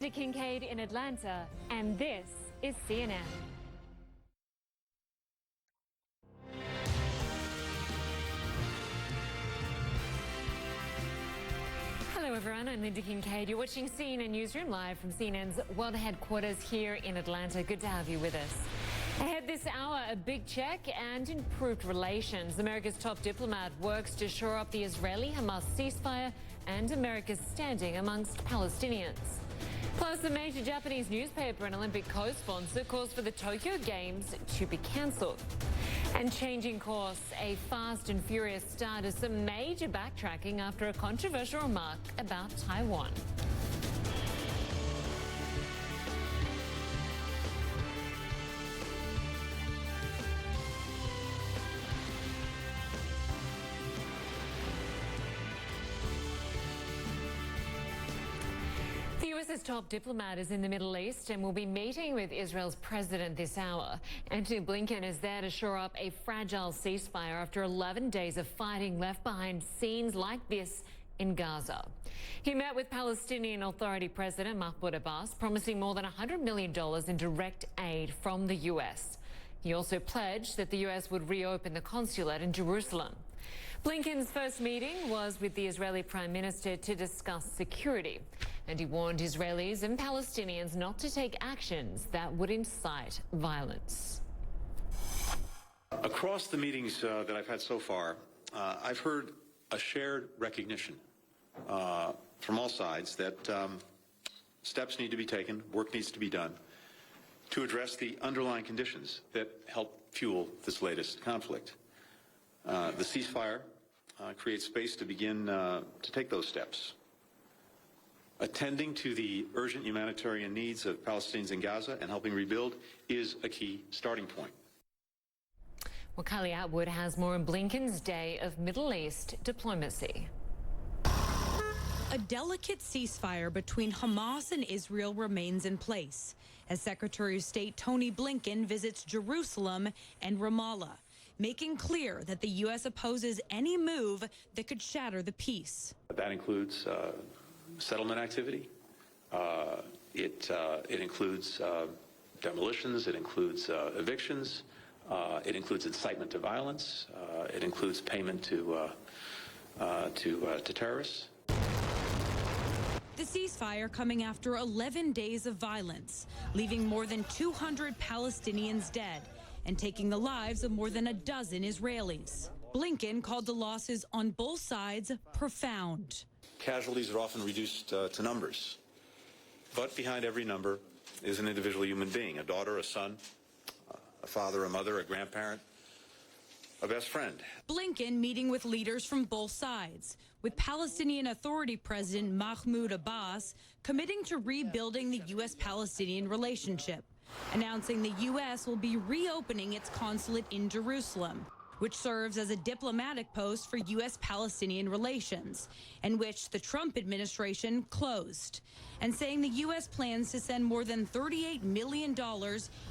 Lynda Kinkade in Atlanta, and this is CNN. Hello everyone, I'm Lynda Kinkade. You're watching CNN Newsroom live from CNN's World Headquarters here in Atlanta. Good to have you with us. Ahead this hour, a big check and improved relations. America's top diplomat works to shore up the Israeli-Hamas ceasefire and America's standing amongst Palestinians. Plus, a major Japanese newspaper and Olympic co-sponsor calls for the Tokyo Games to be cancelled. And changing course, a fast and furious start to some major backtracking after a controversial remark about Taiwan. The U.S.'s top diplomat is in the Middle East and will be meeting with Israel's president this hour. Antony Blinken is there to shore up a fragile ceasefire after 11 days of fighting left behind scenes like this in Gaza. He met with Palestinian Authority President Mahmoud Abbas, promising more than $100 million in direct aid from the U.S. He also pledged that the U.S. would reopen the consulate in Jerusalem. Blinken's first meeting was with the Israeli Prime Minister to discuss security, and he warned Israelis and Palestinians not to take actions that would incite violence. Across the meetings that I've had so far, I've heard a shared recognition from all sides that steps need to be taken, work needs to be done to address the underlying conditions that help fuel this latest conflict. The ceasefire creates space to begin to take those steps. Attending to the urgent humanitarian needs of Palestinians in Gaza and helping rebuild is a key starting point. Well, Kylie Atwood has more on Blinken's day of Middle East diplomacy. A delicate ceasefire between Hamas and Israel remains in place as Secretary of State Tony Blinken visits Jerusalem and Ramallah, making clear that the U.S. opposes any move that could shatter the peace. That includes settlement activity. It includes demolitions. It includes evictions. It includes incitement to violence. It includes payment to terrorists. The ceasefire coming after 11 days of violence, leaving more than 200 Palestinians dead and taking the lives of more than a dozen Israelis. Blinken called the losses on both sides profound. Casualties are often reduced to numbers, but behind every number is an individual human being, a daughter, a son, a father, a mother, a grandparent, a best friend. Blinken meeting with leaders from both sides, with Palestinian Authority President Mahmoud Abbas committing to rebuilding the U.S.-Palestinian relationship, announcing the U.S. will be reopening its consulate in Jerusalem, which serves as a diplomatic post for U.S.-Palestinian relations, and which the Trump administration closed, and saying the U.S. plans to send more than $38 million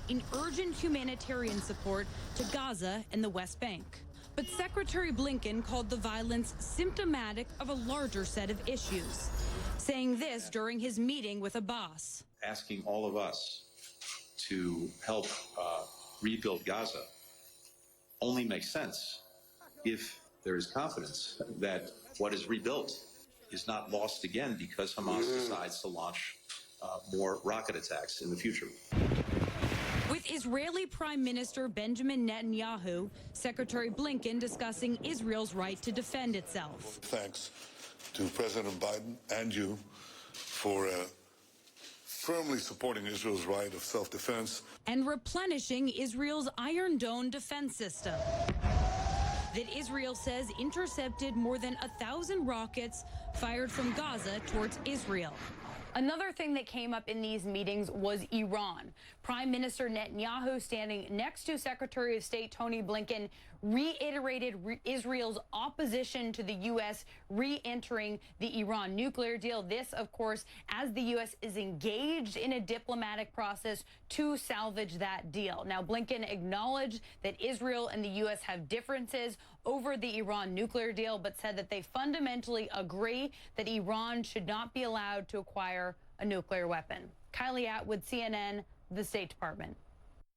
in urgent humanitarian support to Gaza and the West Bank. But Secretary Blinken called the violence symptomatic of a larger set of issues, saying this during his meeting with Abbas. Asking all of us to help rebuild Gaza only makes sense if there is confidence that what is rebuilt is not lost again because Hamas decides to launch more rocket attacks in the future. With Israeli Prime Minister Benjamin Netanyahu, Secretary Blinken discussing Israel's right to defend itself. Thanks to President Biden and you for firmly supporting Israel's right of self-defense. And replenishing Israel's Iron Dome defense system that Israel says intercepted more than 1,000 rockets fired from Gaza towards Israel. Another thing that came up in these meetings was Iran. Prime Minister Netanyahu, standing next to Secretary of State Tony Blinken, reiterated Israel's opposition to the U.S. re-entering the Iran nuclear deal. This, of course, as the U.S. is engaged in a diplomatic process to salvage that deal. Now, Blinken acknowledged that Israel and the U.S. have differences over the Iran nuclear deal, but said that they fundamentally agree that Iran should not be allowed to acquire a nuclear weapon. Kylie Atwood, CNN, the State Department.